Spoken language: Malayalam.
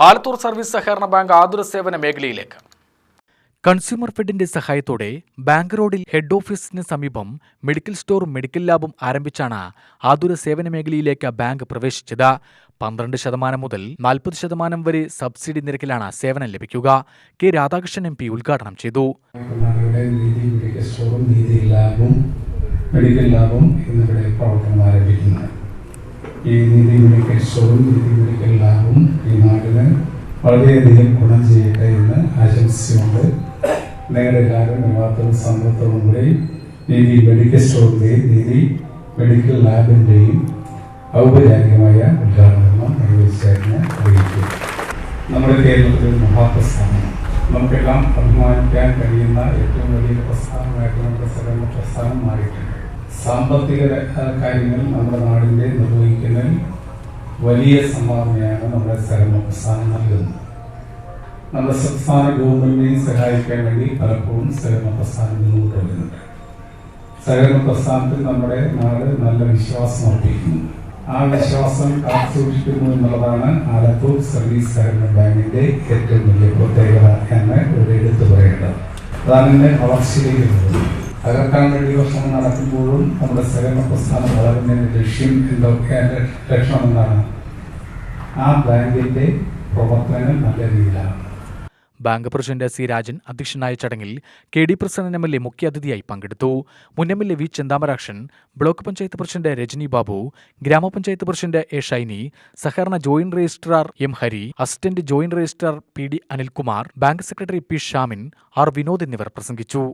ആലത്തൂർ സർവീസ് സഹകരണ ബാങ്ക് ആതുര സേവന മേഖലയിലേക്ക്. കൺസ്യൂമർ ഫെഡിന്റെ സഹായത്തോടെ ബാങ്ക് റോഡിൽ ഹെഡ് ഓഫീസിന് സമീപം മെഡിക്കൽ സ്റ്റോറും മെഡിക്കൽ ലാബും ആരംഭിച്ചാണ് ആതുര സേവന മേഖലയിലേക്ക് ബാങ്ക് പ്രവേശിച്ചത്. 12% മുതൽ 40% വരെ സബ്സിഡി നിരക്കിലാണ് സേവനം ലഭിക്കുക. കെ രാധാകൃഷ്ണൻ MP ഉദ്ഘാടനം ചെയ്തു. മെഡിക്കൽ ലാബും ഇന്നിവിടെ പ്രവർത്തനം ആരംഭിക്കുന്നു. ഈ നീതി മെഡിക്കൽ സ്റ്റോറും നീതി മെഡിക്കൽ ലാബും ഈ നാടിന് വളരെയധികം ഗുണം ചെയ്യട്ടെ എന്ന് ആശംസിച്ചുകൊണ്ട് നിങ്ങളുടെ എല്ലാവരും വിവാദവും സമ്പത്തോടും കൂടി നീതി മെഡിക്കൽ സ്റ്റോറിന്റെയും നീതി മെഡിക്കൽ ലാബിന്റെയും ഔപചാരികമായ ഉദ്ഘാടനം നിർവഹിച്ചതിന് അറിയിക്കും. നമ്മുടെ കേരളത്തിൽ മഹാപ്രസ്ഥാനം നമുക്കെല്ലാം അഭിമാനിക്കാൻ കഴിയുന്ന ഏറ്റവും വലിയ പ്രസ്ഥാനമായിട്ട് നമ്മുടെ സഹകരണ പ്രസ്ഥാനം മാറിയിട്ടുണ്ട്. സാമ്പത്തിക കാര്യങ്ങൾ നമ്മുടെ നാടിന്റെ നിർവഹിക്കുന്നതിൽ വലിയ സംഭാവനയാണ് നമ്മുടെ സഹകരണ പ്രസ്ഥാനം നൽകുന്നത്. നമ്മുടെ സംസ്ഥാന ഗവൺമെന്റിനെ സഹായിക്കാൻ വേണ്ടി പലപ്പോഴും സഹകരണ പ്രസ്ഥാനം മുന്നോട്ട് വരുന്നുണ്ട്. സഹകരണ പ്രസ്ഥാനത്തിൽ നമ്മുടെ നാട് നല്ല വിശ്വാസം അർപ്പിക്കുന്നു. ആ വിശ്വാസം കാത്തുസൂക്ഷിക്കുന്നു എന്നുള്ളതാണ് ആലത്തൂർ സർവീസ് സഹകരണ ബാങ്കിന്റെ ഏറ്റവും വലിയ പ്രത്യേകത എന്ന് ഇവിടെ എടുത്തു പറയേണ്ടത്. അതാണ് എന്റെ വളർച്ചയിലേക്ക് പോകുന്നത്. തകർക്കാൻ വേണ്ടി വർഷം നടക്കുമ്പോഴും നമ്മുടെ സഹകരണ പ്രസ്ഥാനം വളരുന്നതിന്റെ ലക്ഷ്യം ലക്ഷ്യമെന്നാണ് ആ ബാങ്കിന്റെ പ്രവർത്തനങ്ങൾ നല്ല രീതിയിലാണ്. Bank president C. രാജൻ അധ്യക്ഷനായ ചടങ്ങിൽ KD പ്രസന്നൻ MLA മുഖ്യാതിഥിയായി പങ്കെടുത്തു. മുൻ MLA V. Chenthamarakshan, block panchayat president Rajani Babu, ഗ്രാമപഞ്ചായത്ത് പ്രസിഡന്റ് A. ഷൈനി, സഹകരണ joint registrar M. Hari, assistant joint registrar PD. Anilkumar, bank secretary P. Shamin, R. Vinod എന്നിവർ പ്രസംഗിച്ചു.